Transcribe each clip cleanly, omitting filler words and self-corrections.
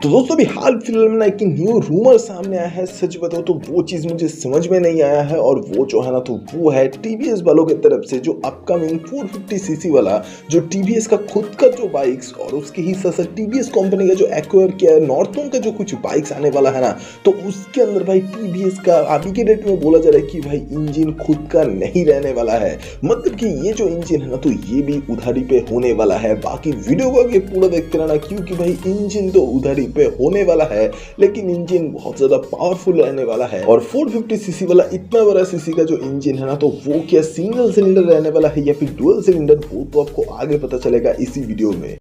तो दोस्तों अभी हाल फिलहाल में ना एक न्यू रूमर सामने आया है। सच बताओ तो वो चीज मुझे समझ में नहीं आया है और वो जो है ना तो वो है टीवीएस वालों की तरफ से जो अपकमिंग 450 सीसी वाला जो टीवीएस का खुद का जो बाइक्स और उसके ही साथ साथ टीवीएस कंपनी का जो एक्वायर किया है नॉर्टन का जो कुछ बाइक्स आने वाला है ना, तो उसके अंदर भाई टीवीएस का अभी के डेट में बोला जा रहा है कि भाई इंजन खुद का नहीं रहने वाला है। मतलब कि ये जो इंजन है ना तो ये भी उधारी पे होने वाला है। बाकी वीडियो को आगे पूरा देखते रहना क्योंकि भाई इंजन तो उधारी पे होने वाला है लेकिन इंजन बहुत ज्यादा पावरफुल रहने वाला है। और 450 सीसी वाला इतना बड़ा सीसी का जो इंजन है ना तो वो क्या सिंगल सिलेंडर रहने वाला है या फिर डुअल सिलेंडर, वो तो आपको आगे पता चलेगा इसी वीडियो में।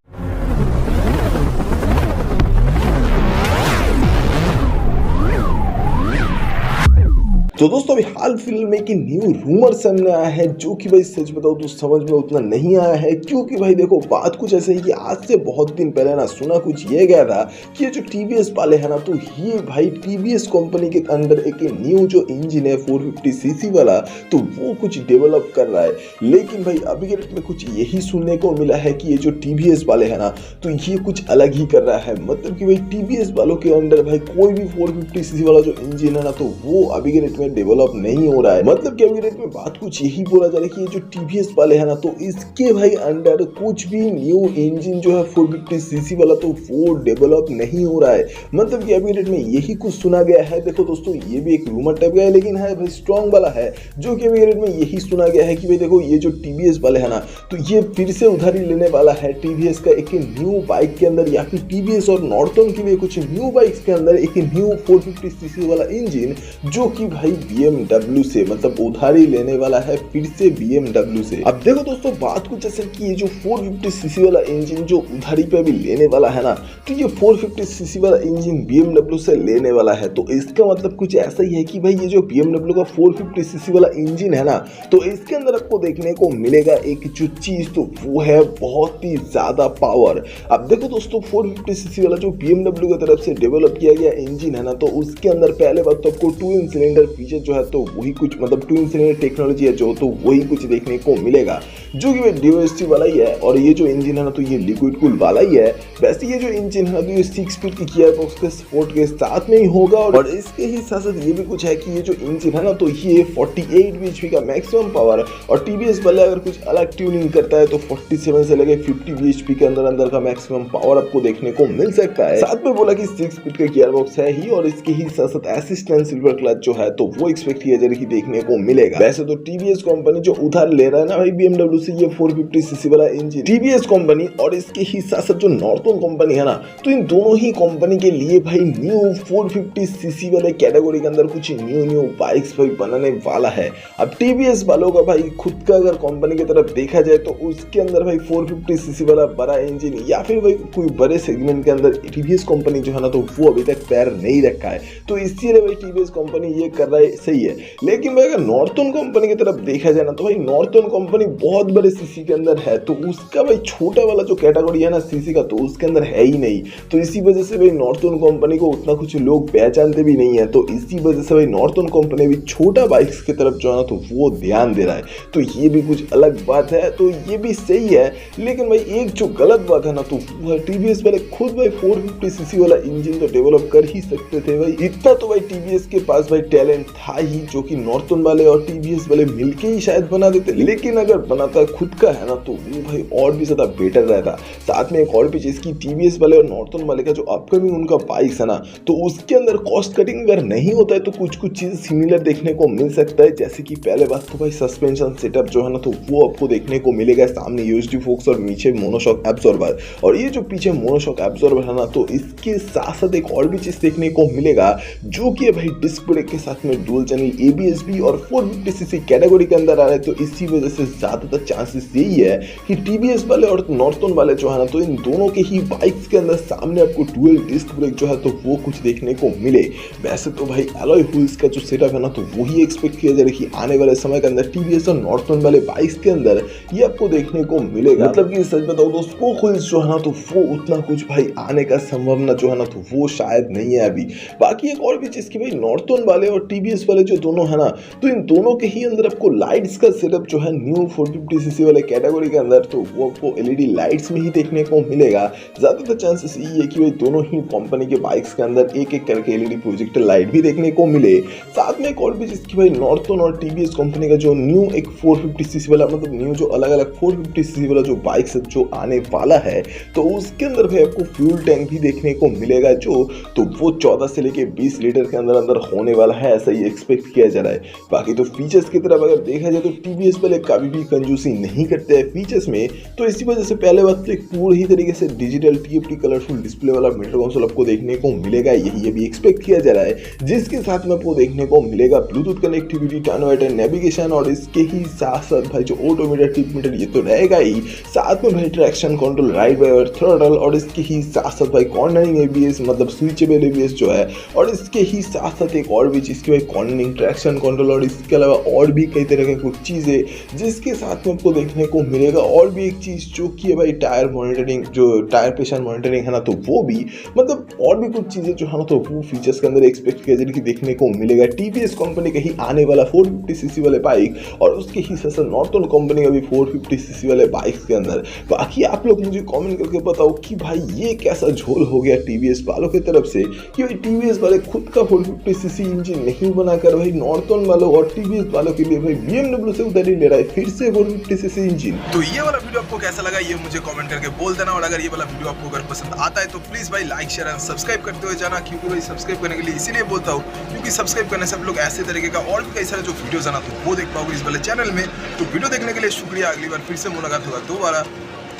तो दोस्तों अभी हाल फिलहाल में एक न्यू रूमर सामने आया है जो कि भाई सच बताओ तो समझ में उतना नहीं आया है। क्योंकि भाई देखो बात कुछ ऐसे है कि आज से बहुत दिन पहले ना सुना कुछ ये गया था कि ये जो टीवीएस वाले है ना तो ये भाई टीवीएस कंपनी के अंदर एक न्यू जो इंजन है 450 सीसी वाला तो वो कुछ डेवलप कर रहा है। लेकिन भाई अभी के डेट में कुछ यही सुनने को मिला है कि ये जो टीवीएस वाले है ना तो ये कुछ अलग ही कर रहा है। मतलब कि भाई टीवीएस वालों के अंदर भाई कोई भी 450 सीसी वाला जो इंजन है ना तो वो अभी के डेट में डेवलप नहीं हो रहा है। मतलब कि अभी डेट में बात कुछ यही बोला जा रहा है कि ये जो टीवीएस वाले है ना तो इसके भाई अंडर कुछ भी न्यू इंजन जो है 450 सीसी वाला तो वो डेवलप नहीं हो रहा है। मतलब कि अभी डेट में यही कुछ सुना गया है। देखो दोस्तों ये भी एक रूमर टाइप का है लेकिन है भाई स्ट्रॉन्ग वाला है जो कि अभी डेट में यही सुना गया है कि भाई देखो ये जो टीवीएस वाले है ना तो ये फिर से उधारी लेने वाला है टीवीएस का एक न्यू बाइक के अंदर या फिर टीवीएस और नॉर्टन के लिए कुछ न्यू बाइक्स के अंदर एक न्यू 450 सीसी वाला इंजन जो कि भाई BMW से मतलब उधारी लेने वाला है फिर से BMW से। अब देखो दोस्तों बात कुछ ऐसे कि ये जो 450 सीसी वाला इंजन जो उधारी पे अभी लेने वाला है ना तो ये 450 सीसी वाला इंजन BMW से लेने वाला है। तो इसका मतलब कुछ ऐसा ही है कि भाई ये जो BMW का 450 सीसी वाला इंजन है ना तो इसके अंदर आपको देखने को मिलेगा एक जो चीज तो वो है बहुत ही ज्यादा पावर। अब देखो दोस्तों 450 सीसी वाला जो BMW की तरफ से डेवलप किया गया इंजन है ना तो उसके अंदर पहले बात तो आपको ट्विन सिलेंडर फीचर जो है तो वही कुछ मतलब ट्विन सिलेंडर टेक्नोलॉजी है जो तो वही कुछ देखने को मिलेगा जो कि DOST वाला ही है। और ये जो इंजन है ना तो ये लिक्विड कूल वाला ही है। वैसे ये जो इंजन है ना तो ये 6 स्पीड की गियर बॉक्स के सपोर्ट के साथ में ही होगा और इसके ही साथ साथ ये भी कुछ है कि ये जो इंजन है ना तो ये 48 bhp का मैक्सिमम पावर और टीवीएस वाले अगर कुछ अलग ट्यूनिंग करता है तो 47 से लेके 50 bhp के अंदर का मैक्सिमम पावर आपको देखने को मिल सकता है। साथ में बोला कि 6 स्पीड का गियर बॉक्स है ही और इसके ही साथ साथ असिस्टेंट सिल्वर क्लच जो है तो वो एक्सपेक्ट किया जा रहा है कि देखने को मिलेगा। वैसे तो टीवीएस कंपनी जो उधार ले रहा है ना भाई BMW से ये 450 सीसी वाला इंजन, टीवीएस कंपनी और इसके ही साथ साथ जो नॉर्टन कंपनी है ना तो इन दोनों ही कंपनी के लिए भाई न्यू 450 सीसी वाले कैटेगरी के अंदर कुछ न्यू बाइक्स भाई बनाने वाला है। अब टीवीएस वालों का भाई खुद का अगर कंपनी की तरफ देखा जाए तो उसके अंदर भाई 450 सीसी वाला बड़ा इंजन या फिर भाई कोई बड़े सेगमेंट के अंदर टीवीएस कंपनी जो है ना तो वो अभी तक पैर नहीं रखा है। तो इसीलिए भाई टीवीएस कंपनी ये कर रहा है सही है। लेकिन भाई अगर नॉर्टन कंपनी की तरफ देखा जाए ना तो भाई नॉर्टन कंपनी बहुत बड़े सीसी के अंदर है तो उसका भाई छोटा वाला जो कैटेगरी है ना सीसी का तो उसके अंदर है ही नहीं। तो इसी वजह से भाई नॉर्टन कंपनी को उतना कुछ लोग पहचानते भी नहीं है। तो इसी वजह से भाई नॉर्टन कंपनी भी छोटा बाइक्स की तरफ जो है ना तो वो ध्यान दे रहा है। तो ये भी कुछ अलग बात है तो ये भी सही है। लेकिन भाई एक जो गलत बात है ना तो टीवीएस वाले खुद भाई 450 सीसी वाला इंजन तो डेवलप कर ही सकते थे भाई। इतना तो भाई टीवीएस के पास भाई टैलेंट था ही जो कि नॉर्टन वाले और टीवीएस वाले मिलके ही शायद बना देते। लेकिन अगर बनाता खुद का है ना तो वो भाई और भी ज्यादा बेटर रहता। साथ में एक और भी चीज की टीवीएस वाले और नॉर्टन वाले का जो अपकमिंग उनका बाइक्स है ना तो उसके अंदर कॉस्ट कटिंग अगर नहीं होता है तो कुछ चीज सिमिलर देखने को मिल सकता है। जैसे कि पहले बात तो भाई सस्पेंशन सेटअप जो है ना तो वो आपको देखने को मिलेगा सामने यूएसडी फोक्स और नीचे मोनोशॉक एब्जॉर्बर। और ये जो पीछे मोनोशॉक एब्जॉर्बर है ना तो इसके साथ साथ एक और भी चीज देखने को मिलेगा जो कि भाई डिस्क ब्रेक के साथ में डुअल चैनल ABS भी और 450 सीसी कैटेगरी के अंदर आ रहा है। तो इसी वजह से ज्यादातर चांसेस यही है कि टीवीएस वाले और नॉर्टन वाले जो है ना तो इन दोनों के ही बाइक्स के अंदर सामने आपको डुअल डिस्क ब्रेक जो है तो वो कुछ देखने को मिले। वैसे तो भाई एलॉय व्हील्स का जो सेटअप है ना तो वही एक्सपेक्ट किया जा रहा है कि आने वाले समय के अंदर टीवीएस और नॉर्टन वाले बाइक्स के अंदर ये आपको देखने को मिलेगा। मतलब कि सच बताओ तो स्पोक व्हील्स जो है ना तो वो उतना कुछ भाई आने का संभावना जो है ना तो वो शायद नहीं है अभी। बाकी एक और भी चीज की भाई नॉर्टन वाले और टीवीएस वाले जो दोनों है ना तो इन दोनों के ही अंदर आपको लाइट्स का सेटअप जो है न्यू 450 450cc वाले कैटेगरी के अंदर, तो वो आपको एलईडी लाइट्स में ही देखने को मिलेगा। ज़्यादातर चांसेस ये है कि भाई दोनों ही कंपनी के बाइक्स के अंदर एक एक करके एलईडी प्रोजेक्टर लाइट भी देखने को मिले। साथ में एक और भी जिसकी भाई नॉर्थन और टीवीएस कंपनी का जो न्यू एक 450cc वाला, मतलब न्यू जो अलग अलग 450cc वाला जो बाइक्स जो आने वाला है, तो उसके अंदर भाई आपको फ्यूल टैंक भी देखने को मिलेगा जो, तो वो 14 से लेके 20 लीटर के अंदर अंदर होने वाला है, ऐसा ही एक्सपेक्ट किया जा रहा है। बाकी तो फीचर्स की तरफ अगर देखा जाए तो टीवीएस वाले कभी भी कंजूसी नहीं करते हैं फीचर्स में, तो इसी वजह से पहले बात तो एक पूरी ही तरीके से डिजिटल टीएफटी कलरफुल डिस्प्ले वाला मीटर कंसोल आपको देखने को मिलेगा, यही अभी एक्सपेक्ट किया जा रहा है, जिसके साथ में आपको देखने को मिलेगा ब्लूटूथ कनेक्टिविटी, टर्न वाइटर नेविगेशन, और इसके ही साथ साथ भाई जो ऑटोमीटर टिप मीटर ये तो रहेगा ही, साथ में भाई traction control, ride wire, throttle, और इसके ही साथ साथ भाई कॉर्नरिंग एबीएस, मतलब स्विचेबल एबीएस जो है, और इसके ही साथ साथ एक और भी चीज़ की भाई कॉर्नरिंग, ट्रैक्शन कंट्रोल, और इसके अलावा और भी कई तरह के कुछ चीज़ें जिसके साथ में आपको देखने को मिलेगा। और भी एक चीज़ जो कि है भाई टायर मॉनिटरिंग, जो टायर प्रेशर मॉनिटरिंग है ना, तो वो भी, मतलब और भी कुछ चीज़ें जो है ना, तो वो फीचर्स के अंदर एक्सपेक्ट किया जाए कि देखने को मिलेगा टीवीएस कंपनी का ही आने वाला 450cc वाले बाइक, और उसके ही साथ नॉर्थन कंपनी का भी 450cc वाले बाइक्स के अंदर। बाकी आप लोग मुझे कमेंट करके बताओ कि भाई ये कैसा झोल हो गया टीवीएस वालों की तरफ से कि भाई टीवीएस वाले खुद का 450cc इंजन नहीं बनाकर भाई नॉर्थन वालों और टीवीएस वालों के लिए भाई BMW से उधारी ले रहा है फिर से 450cc इंजन। तो ये वाला वीडियो आपको कैसा लगा ये मुझे कमेंट करके बोल देना, और अगर ये वाला वीडियो आपको अगर पसंद आता है तो प्लीज भाई लाइक शेयर एंड सब्सक्राइब करते हुए जाना, क्योंकि भाई सब्सक्राइब करने के लिए इसीलिए बोलता हूँ क्योंकि सब्सक्राइब करने से आप लोग ऐसे तरीके का और भी कई सारे जो वीडियोस है ना, तो वो देख पाओगे इस वाले चैनल में। तो वीडियो देखने के लिए शुक्रिया, अगली बार फिर से मुलाकात होगा दोबारा।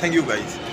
Thank you guys.